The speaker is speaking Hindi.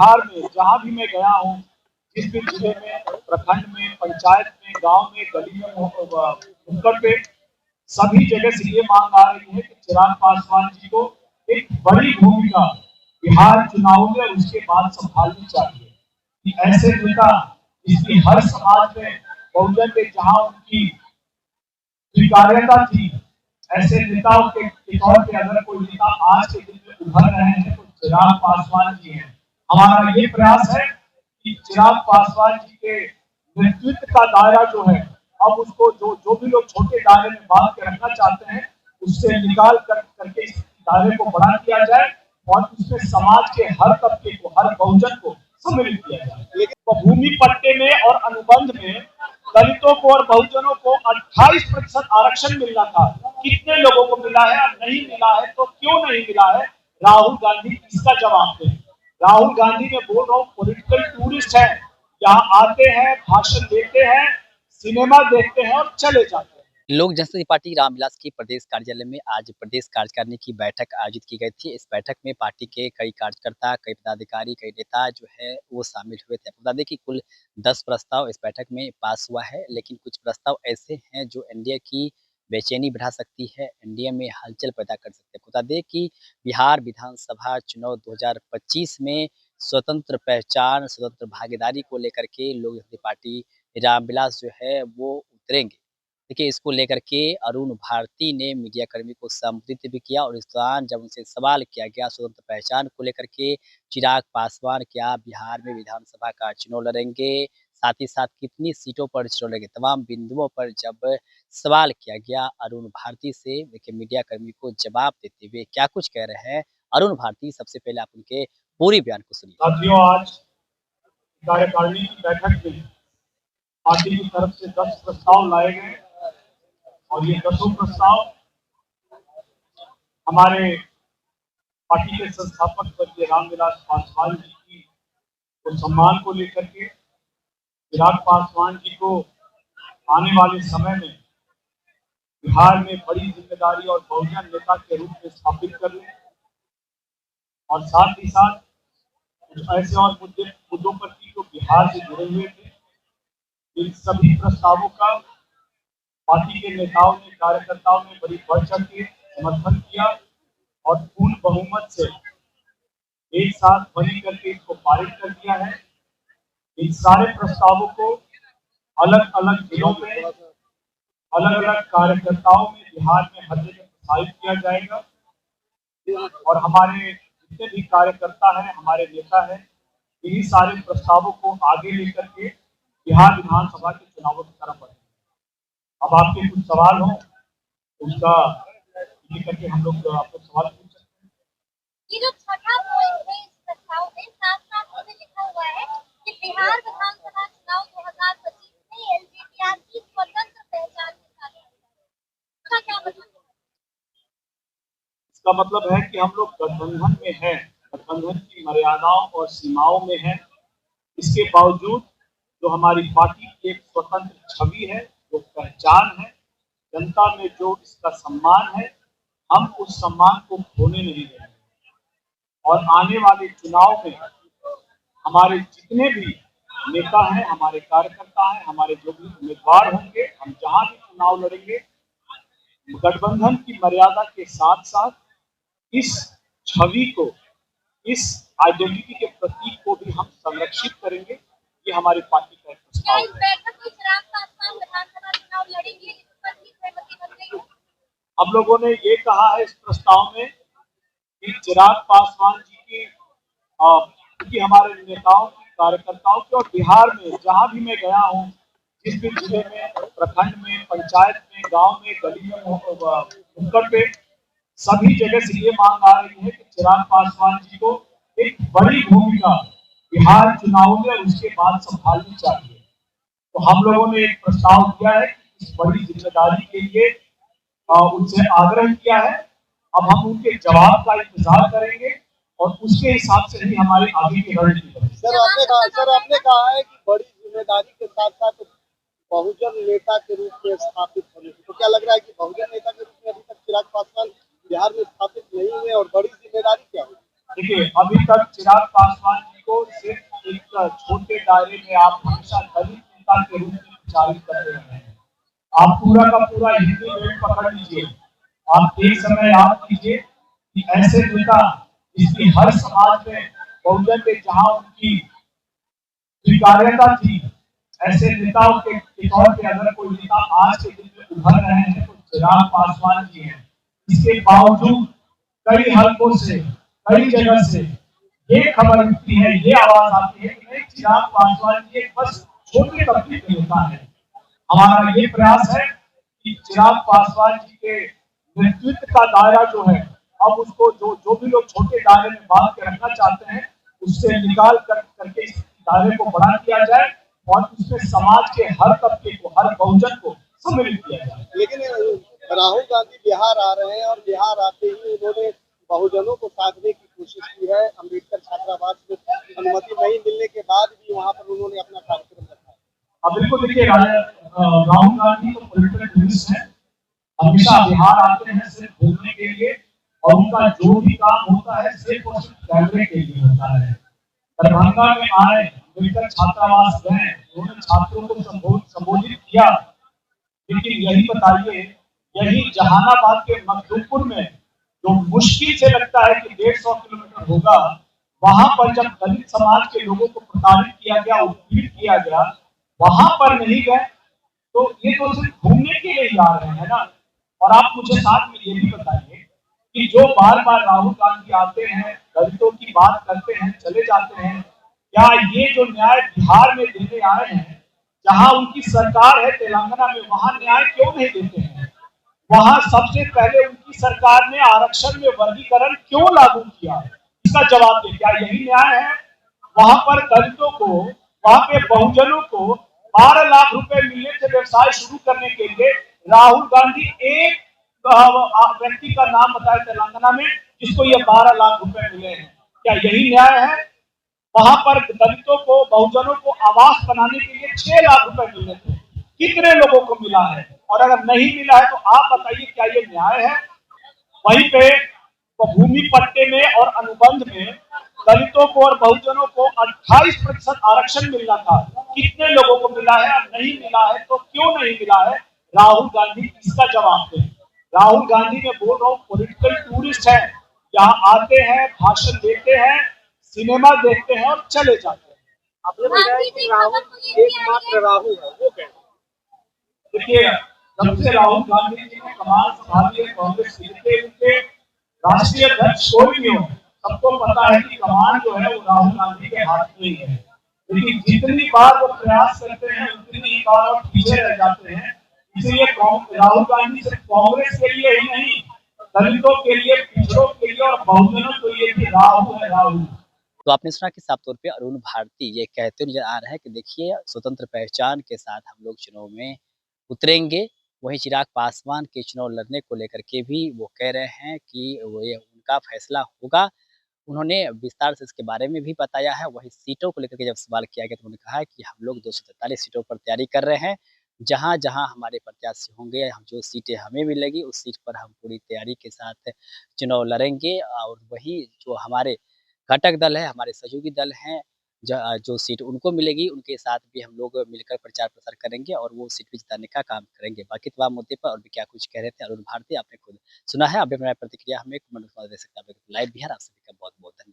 बिहार में जहाँ भी मैं गया हूँ, जिस भी जिले में, प्रखंड में, पंचायत में, गांव में, गली में, नुक्कड़ पे, सभी जगह से ये मांग आ रही है कि चिराग पासवान जी को एक बड़ी भूमिका बिहार चुनाव में और उसके बाद संभालनी चाहिए। कि ऐसे नेता जिसकी हर समाज में बहुजन में जहां उनकी स्वीकार्यता थी, ऐसे नेताओं के तौर पे अगर कोई नेता आज के दिन में उभर रहे हैं तो चिराग पासवान जी हैं। हमारा ये प्रयास है कि चिराग पासवान जी के नेतृत्व का दायरा जो है, अब उसको जो भी लोग छोटे दायरे में बांध के रखना चाहते हैं, उससे निकाल करके इस दायरे को बड़ा किया जाए और उसमें समाज के हर तबके को, हर बहुजन को सम्मिलित किया जाए। लेकिन भूमि पट्टे में और अनुबंध में दलितों को और बहुजनों को 28% आरक्षण मिलना था। कितने लोगों को मिला है और नहीं मिला है, तो क्यों नहीं मिला है? राहुल गांधी इसका जवाब दें। राहुल गांधी मैं बोल रहा हूँ, पॉलिटिकल टूरिस्ट है, यहाँ आते हैं, भाषण देते हैं, सिनेमा देखते हैं और चले जाते हैं। लोक जनशक्ति पार्टी रामविलास के प्रदेश कार्यालय में आज प्रदेश कार्यकारिणी की बैठक आयोजित की गई थी। इस बैठक में पार्टी के कई कार्यकर्ता, कई पदाधिकारी, कई नेता जो है वो शामिल हुए थे। बता दें कि कुल 10 प्रस्ताव इस बैठक में पास हुआ है, लेकिन कुछ प्रस्ताव ऐसे हैं जो एनडीए की बेचैनी बढ़ा सकती है, एनडीए में हलचल पैदा कर सकते हैं। बता दें कि बिहार विधानसभा चुनाव 2025 में स्वतंत्र पहचान, स्वतंत्र भागीदारी को लेकर के लोक जनशक्ति पार्टी रामविलास जो है वो उतरेंगे। देखिए, इसको लेकर के अरुण भारती ने मीडिया कर्मी को संबोधित भी किया और इस दौरान जब उनसे सवाल किया गया स्वतंत्र पहचान को लेकर के, चिराग पासवान क्या बिहार में विधानसभा का चुनाव लड़ेंगे, साथ ही साथ कितनी सीटों पर चुनाव लड़ेंगे, तमाम बिंदुओं पर जब सवाल किया गया अरुण भारती से, देखिए मीडिया कर्मी को जवाब देते हुए क्या कुछ कह रहे हैं अरुण भारती। सबसे पहले आप उनके पूरी बयान को सुनिए। साथियों, आज कार्यकारिणी की बैठक में पार्टी की तरफ से 10 प्रस्ताव लाए गए और ये 10 प्रस्ताव हमारे पार्टी के संस्थापक स्वर्गीय रामविलास पासवान जी की को सम्मान को लेकर के, चिराग पासवान जी को आने वाले समय में बिहार में बड़ी जिम्मेदारी और बहुजन नेता के रूप में स्थापित करने, और साथ ही साथ कुछ ऐसे और मुद्दों पर थी जो बिहार से जुड़े हुए थे। इन सभी प्रस्तावों का पार्टी के नेताओं ने, कार्यकर्ताओं ने बड़ी बढ़ चढ़ के समर्थन किया और पूर्ण बहुमत से एक साथ बनी करके इसको पारित कर दिया है। इन सारे प्रस्तावों को अलग अलग जिलों में, अलग अलग कार्यकर्ताओं में बिहार में हर जगह प्रसारित किया जाएगा और हमारे जितने भी कार्यकर्ता हैं, हमारे नेता हैं, इन्हीं सारे प्रस्तावों को आगे लेकर के बिहार विधानसभा के चुनावों की तरफ बढ़ेंगे। अब आपके कुछ सवाल हो, उसका लेकर के हम लोग आपको सवाल पूछ सकते हैं। ये जो छठा पॉइंट है इस प्रस्ताव में, साफ-साफ इसमें लिखा हुआ है कि बिहार विधानसभा चुनाव 2025 में एलजेडीआर की स्वतंत्र पहचान के साथ इसका क्या मतलब है? इसका मतलब है कि हम लोग गठबंधन में हैं, गठबंधन की मर्यादाओं और सीमाओं में हैं। इसके बावजूद जो हमारी पार्टी की एक स्वतंत्र छवि है, जो पहचान है, जनता में जो इसका सम्मान है, हम उस सम्मान को खोने नहीं देंगे। और आने वाले चुनाव में हमारे जितने भी नेता हैं, हमारे कार्यकर्ता हैं, हमारे जो भी उम्मीदवार होंगे, हम जहां भी चुनाव लड़ेंगे, गठबंधन की मर्यादा के साथ साथ इस छवि को, इस आइडेंटिटी के प्रतीक को भी हम संरक्षित करेंगे। ये हमारी पार्टी का प्रस्ताव है। बैठक में चिराग पासवान विधानसभा चुनाव लड़ेंगे, इस पर भी सहमति बन गई है। हम लोगों ने ये कहा है इस प्रस्ताव में कि चिराग पासवान जी की, क्योंकि हमारे नेताओं की, कार्यकर्ताओं की, और बिहार में जहां भी मैं गया हूं, जिस भी जिले में, प्रखंड में, पंचायत में, गांव में, गली में, नुक्कड़ पे, सभी जगह से ये मांग आ रही है कि चिराग पासवान जी को एक बड़ी भूमिका बिहार चुनाव में और उसके बाद संभालनी चाहिए। तो हम लोगों ने एक प्रस्ताव दिया है कि इस बड़ी जिम्मेदारी के लिए उनसे आग्रह किया है। अब हम उनके जवाब का इंतजार करेंगे और उसके हिसाब से ही हमारी आगे की रणनीति बनेगी। सर आपने कहा है कि बड़ी जिम्मेदारी के साथ साथ बहुजन नेता के रूप में स्थापित होने, तो क्या लग रहा है कि बहुजन नेता के रूप में अभी तक चिराग पासवान बिहार में स्थापित नहीं हुए और बड़ी जिम्मेदारी क्या है? देखिए, अभी तक चिराग पासवान जी को एक छोटे दायरे में आप हमेशा दलित नेता के रूप में प्रचारित करते रहे हैं। आप पूरा का पूरा हिंदी बेल्ट पकड़ लीजिए, आप एक समय याद कीजिए कि ऐसे नेता जिसकी हर समाज में बहुजन में जहां उनकी स्वीकार्यता थी, ऐसे नेताओं के तौर पे अगर कोई नेता आज के दिन में उभर रहे हैं तो चिराग पासवान जी हैं। इसके बावजूद कई हलकों से, कई जगह से ये खबर उठती है, ये आवाज आती है कि नहीं, चिराग पासवान जी एक बस छोटे तबके के नेता है। हमारा ये प्रयास है कि चिराग पासवान जी के नेतृत्व का दायरा जो है, अब उसको जो भी लोग छोटे दायरे में बांध के रखना चाहते हैं, उससे निकाल करके इस दायरे को बड़ा किया जाए और उसमें समाज के हर तबके को, हर बहुजन को सम्मिलित किया जाए। लेकिन राहुल गांधी बिहार आ रहे हैं और बिहार आते ही उन्होंने बहुजनों को साधने की कोशिश की है। अम्बेडकर छात्रावास में अनुमति नहीं मिलने के बाद भी वहां पर उन्होंने अपना कार्यक्रम रखा है। अब बिल्कुल देखिए, राहुल गांधी तो पॉलिटिकल टूरिस्ट है, हमेशा बिहार आते हैं सिर्फ घूमने के लिए और उनका जो भी काम होता है सिर्फ और सिर्फ कैमरे के लिए होता है। दरभंगा में आए, अम्बेडकर छात्रावास गए, उन्होंने छात्रों को संबोधित किया, लेकिन यही बताइए, यही जहानाबाद के मखदूमपुर में जो मुश्किल से लगता है कि 150 किलोमीटर होगा, वहां पर जब दलित समाज के लोगों को प्रताड़ित किया गया, उत्पीड़ित किया गया, वहां पर नहीं गए, तो ये तो सिर्फ घूमने के लिए जा रहे हैं ना। और आप मुझे साथ में ये भी बताइए कि जो बार बार राहुल गांधी आते हैं, दलितों की बात करते हैं, चले जाते हैं, क्या ये जो न्याय बिहार में देने आए हैं, जहां उनकी सरकार है तेलंगाना में, वहां न्याय क्यों नहीं देते हैं? वहां सबसे पहले उनकी सरकार ने आरक्षण में वर्गीकरण क्यों लागू किया? इसका जवाब दे, क्या यही न्याय है? वहां पर दलितों को, वहां पे बहुजनों को 12 लाख रुपए मिलने से व्यवसाय शुरू करने के लिए राहुल गांधी एक व्यक्ति का नाम बताए तेलंगाना में जिसको ये 12 लाख रुपए मिले हैं। क्या यही न्याय है? वहां पर दलितों को, बहुजनों को आवास बनाने के लिए 6 लाख रुपए मिले थे, कितने लोगों को मिला है? और अगर नहीं मिला है तो आप बताइए, क्या ये न्याय है? वहीं पे भूमि पट्टे में और अनुबंध में दलितों को और बहुजनों को 28% आरक्षण मिलना था, कितने लोगों को मिला है? और नहीं मिला है तो क्यों नहीं मिला है? राहुल गांधी इसका जवाब दें। राहुल गांधी, मैं बोल रहा हूँ, पॉलिटिकल टूरिस्ट है, यहाँ आते हैं, भाषण देते हैं, सिनेमा देखते हैं और चले जाते हैं। आपने बताया कि राहुल एकमात्र राहुल है, वो क्या? देखिए, जब से राहुल गांधी जी ने कमान संभाली है कांग्रेस के, उनके राष्ट्रीय अध्यक्ष कोई भी हो, सबको पता है कि कमान जो है वो राहुल गांधी के हाथ में ही है। लेकिन जितनी बार वो प्रयास करते हैं उतनी ही बार वो पीछे रह जाते हैं। इसलिए राहुल गांधी सिर्फ कांग्रेस के लिए ही नहीं, दलितों के लिए, पिछड़ों के लिए और बहुजनों के लिए भी राहुल है, राहुल। तो आपने सुना कि साफ तौर पे अरुण भारती ये कहते नजर आ रहा है कि देखिए, स्वतंत्र पहचान के साथ हम लोग चुनाव में उतरेंगे। वहीं चिराग पासवान के चुनाव लड़ने को लेकर के भी वो कह रहे हैं कि वो ये उनका फैसला होगा। उन्होंने विस्तार से इसके बारे में भी बताया है। वहीं सीटों को लेकर के जब सवाल किया गया तो उन्होंने कहा है कि हम लोग 243 सीटों पर तैयारी कर रहे हैं। जहाँ-जहाँ हमारे प्रत्याशी होंगे, हम जो सीटें हमें मिलेगी उस सीट पर हम पूरी तैयारी के साथ चुनाव लड़ेंगे। और वही जो हमारे घटक दल है, हमारे सहयोगी दल हैं, जो सीट उनको मिलेगी, उनके साथ भी हम लोग मिलकर प्रचार-प्रसार करेंगे और वो सीट भी जिताने का काम करेंगे। बाकी तमाम मुद्दे पर और भी क्या कुछ कह रहे थे अरुण भारती, आपने खुद सुना है। आप भी अपनी प्रतिक्रिया हमें कमेंट में दे सकते हैं। आप लाइव भी हैं, आप सभी का बहुत-बहुत धन्यवाद।